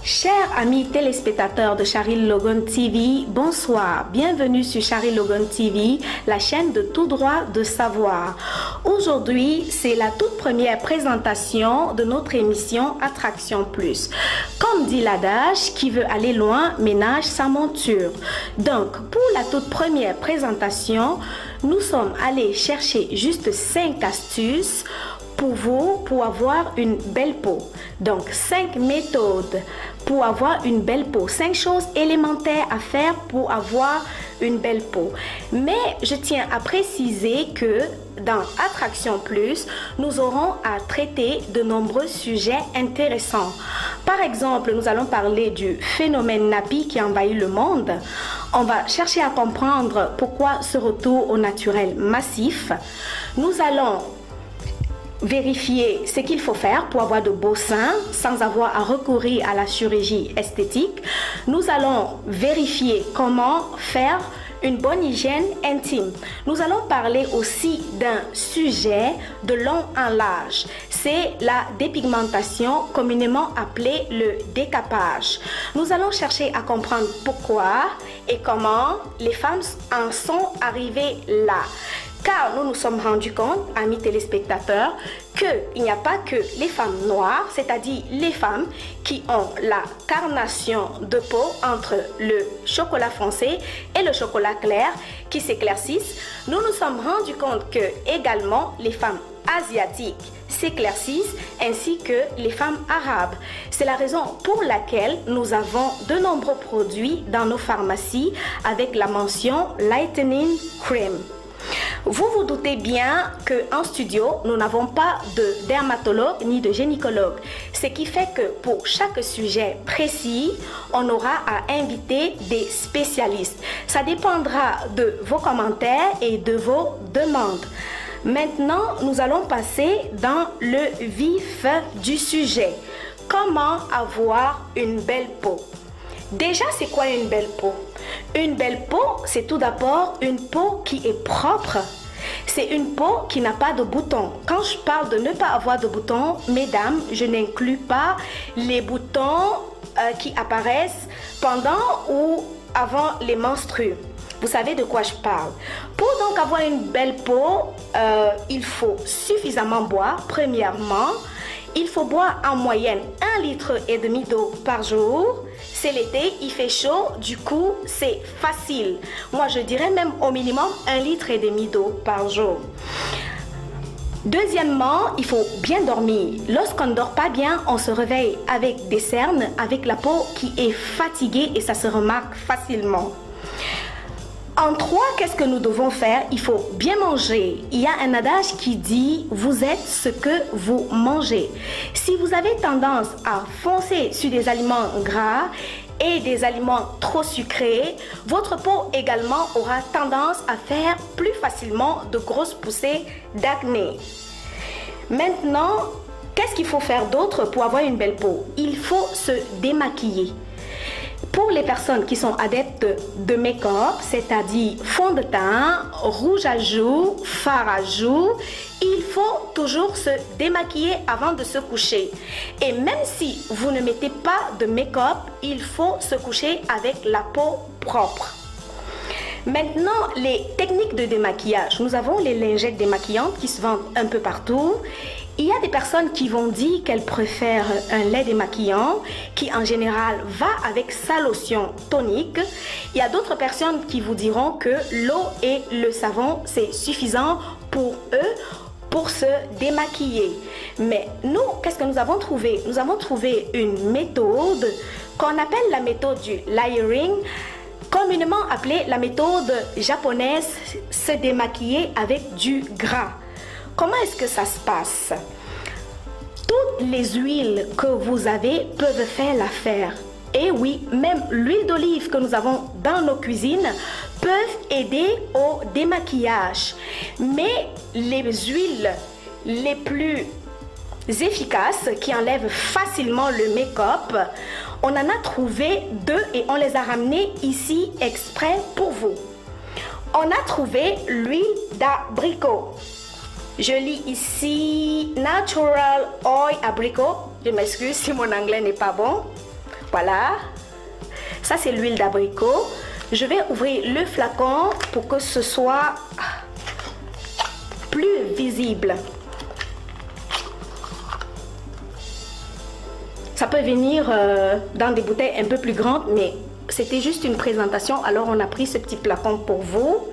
Chers amis téléspectateurs de Charil Logon TV, bonsoir. Bienvenue sur Charil Logon TV, la chaîne de tout droit de savoir. Aujourd'hui, c'est la toute première présentation de notre émission Attraction Plus. Comme dit l'adage, qui veut aller loin ménage sa monture. Donc, pour la toute première présentation, nous sommes allés chercher juste 5 astuces pour vous, pour avoir une belle peau. Donc, 5 méthodes pour avoir une belle peau. 5 choses élémentaires à faire pour avoir une belle peau. Mais je tiens à préciser que dans Attraction Plus, nous aurons à traiter de nombreux sujets intéressants. Par exemple, nous allons parler du phénomène nappy qui envahit le monde. On va chercher à comprendre pourquoi ce retour au naturel massif. Nous allons vérifier ce qu'il faut faire pour avoir de beaux seins sans avoir à recourir à la chirurgie esthétique. Nous allons vérifier comment faire une bonne hygiène intime. Nous allons parler aussi d'un sujet de long en large. C'est la dépigmentation, communément appelée le décapage. Nous allons chercher à comprendre pourquoi et comment les femmes en sont arrivées là. Car nous nous sommes rendus compte, amis téléspectateurs, qu'il n'y a pas que les femmes noires, c'est-à-dire les femmes qui ont la carnation de peau entre le chocolat foncé et le chocolat clair qui s'éclaircissent. Nous nous sommes rendus compte que également les femmes asiatiques s'éclaircissent ainsi que les femmes arabes. C'est la raison pour laquelle nous avons de nombreux produits dans nos pharmacies avec la mention Lightening Cream. Vous vous doutez bien qu'en studio, nous n'avons pas de dermatologue ni de gynécologue. Ce qui fait que pour chaque sujet précis, on aura à inviter des spécialistes. Ça dépendra de vos commentaires et de vos demandes. Maintenant, nous allons passer dans le vif du sujet. Comment avoir une belle peau? Déjà, c'est quoi une belle peau? Une belle peau, c'est tout d'abord une peau qui est propre. C'est une peau qui n'a pas de boutons. Quand je parle de ne pas avoir de boutons, mesdames, je n'inclus pas les boutons qui apparaissent pendant ou avant les menstrues. Vous savez de quoi je parle. Pour donc avoir une belle peau, il faut suffisamment boire. Premièrement, il faut boire en moyenne 1,5 litre d'eau par jour. C'est l'été, il fait chaud, du coup, c'est facile. Moi, je dirais même au minimum 1,5 litre d'eau par jour. Deuxièmement, il faut bien dormir. Lorsqu'on ne dort pas bien, on se réveille avec des cernes, avec la peau qui est fatiguée et ça se remarque facilement. En 3, qu'est-ce que nous devons faire? Il faut bien manger. Il y a un adage qui dit « Vous êtes ce que vous mangez ». Si vous avez tendance à foncer sur des aliments gras et des aliments trop sucrés, votre peau également aura tendance à faire plus facilement de grosses poussées d'acné. Maintenant, qu'est-ce qu'il faut faire d'autre pour avoir une belle peau? Il faut se démaquiller. Pour les personnes qui sont adeptes de make-up, c'est-à-dire fond de teint, rouge à joues, fard à joues, il faut toujours se démaquiller avant de se coucher. Et même si vous ne mettez pas de make-up, il faut se coucher avec la peau propre. Maintenant, les techniques de démaquillage. Nous avons les lingettes démaquillantes qui se vendent un peu partout. Il y a des personnes qui vont dire qu'elles préfèrent un lait démaquillant qui en général va avec sa lotion tonique. Il y a d'autres personnes qui vous diront que l'eau et le savon c'est suffisant pour eux pour se démaquiller. Mais nous, qu'est-ce que nous avons trouvé? Nous avons trouvé une méthode qu'on appelle la méthode du layering, communément appelée la méthode japonaise se démaquiller avec du gras. Comment est-ce que ça se passe? toutes les huiles que vous avez peuvent faire l'affaire. Et oui, même l'huile d'olive que nous avons dans nos cuisines peuvent aider au démaquillage. Mais les huiles les plus efficaces qui enlèvent facilement le make-up, on en a trouvé 2 et on les a ramenées ici exprès pour vous. On a trouvé l'huile d'abricot. Je lis ici Natural Oil Abricot. Je m'excuse si mon anglais n'est pas bon. Voilà. Ça, c'est l'huile d'abricot. Je vais ouvrir le flacon pour que ce soit plus visible. Ça peut venir dans des bouteilles un peu plus grandes, mais c'était juste une présentation. Alors, on a pris ce petit flacon pour vous.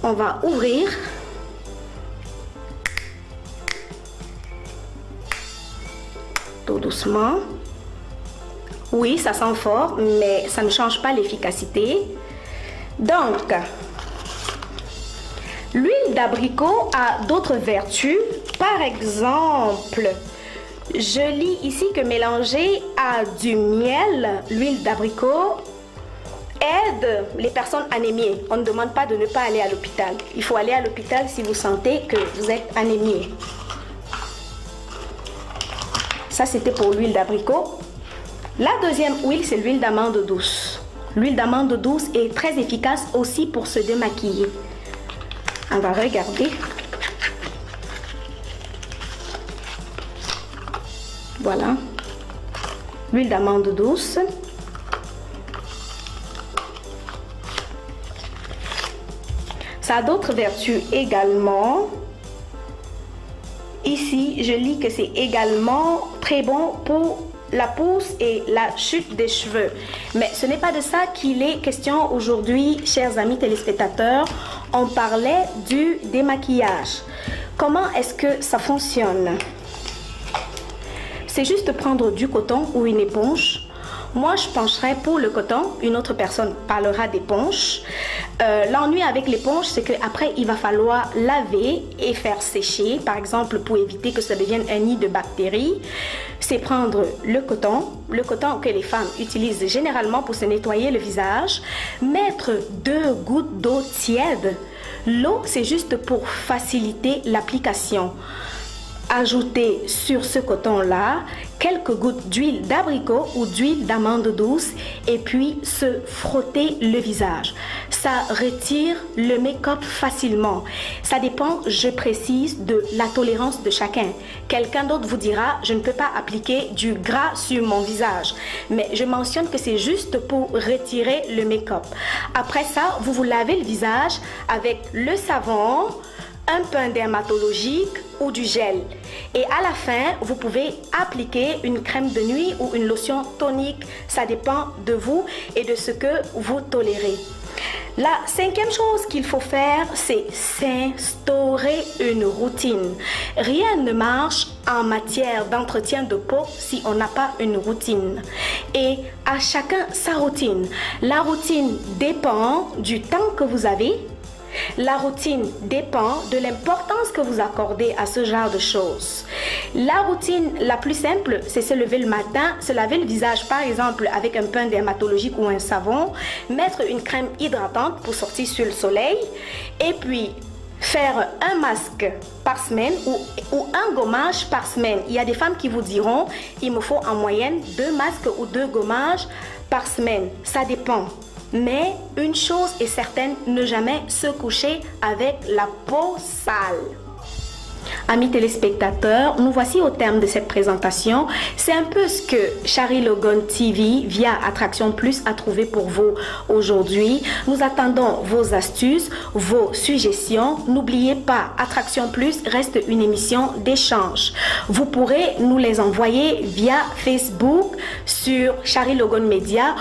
On va ouvrir. Tout doucement. Oui, ça sent fort, mais ça ne change pas l'efficacité. Donc, l'huile d'abricot a d'autres vertus. Par exemple, je lis ici que mélanger à du miel, l'huile d'abricot aide les personnes anémiées. On ne demande pas de ne pas aller à l'hôpital. Il faut aller à l'hôpital si vous sentez que vous êtes anémié. Ça, c'était pour l'huile d'abricot. La deuxième huile, c'est l'huile d'amande douce. L'huile d'amande douce est très efficace aussi pour se démaquiller. On va regarder. Voilà. L'huile d'amande douce. Ça a d'autres vertus également. Ici, je lis que c'est également très bon pour la pousse et la chute des cheveux. Mais ce n'est pas de ça qu'il est question aujourd'hui, chers amis téléspectateurs. On parlait du démaquillage. Comment est-ce que ça fonctionne? C'est juste prendre du coton ou une éponge. Moi, je pencherai pour le coton. Une autre personne parlera d'éponge. L'ennui avec l'éponge, c'est qu'après, il va falloir laver et faire sécher. Par exemple, pour éviter que ça devienne un nid de bactéries, c'est prendre le coton que les femmes utilisent généralement pour se nettoyer le visage, mettre 2 gouttes d'eau tiède. L'eau, c'est juste pour faciliter l'application. Ajouter sur ce coton-là quelques gouttes d'huile d'abricot ou d'huile d'amande douce et puis se frotter le visage. Ça retire le make-up facilement. Ça dépend, je précise, de la tolérance de chacun. Quelqu'un d'autre vous dira, je ne peux pas appliquer du gras sur mon visage. Mais je mentionne que c'est juste pour retirer le make-up. Après ça, vous vous lavez le visage avec le savon, un pain dermatologique ou du gel. Et à la fin, vous pouvez appliquer une crème de nuit ou une lotion tonique. Ça dépend de vous et de ce que vous tolérez. La 5e chose qu'il faut faire, c'est s'instaurer une routine. Rien ne marche en matière d'entretien de peau si on n'a pas une routine. Et à chacun sa routine. La routine dépend du temps que vous avez. La routine dépend de l'importance que vous accordez à ce genre de choses. La routine la plus simple, c'est se lever le matin, se laver le visage par exemple avec un pain dermatologique ou un savon, mettre une crème hydratante pour sortir sur le soleil et puis faire un masque par semaine ou un gommage par semaine. Il y a des femmes qui vous diront, il me faut en moyenne 2 masques ou 2 gommages par semaine. Ça dépend. Mais une chose est certaine, ne jamais se coucher avec la peau sale. Amis téléspectateurs, nous voici au terme de cette présentation. C'est un peu ce que Shari Logan TV via Attraction Plus a trouvé pour vous aujourd'hui. Nous attendons vos astuces, vos suggestions. N'oubliez pas, Attraction Plus reste une émission d'échange. Vous pourrez nous les envoyer via Facebook sur Shari Logan Media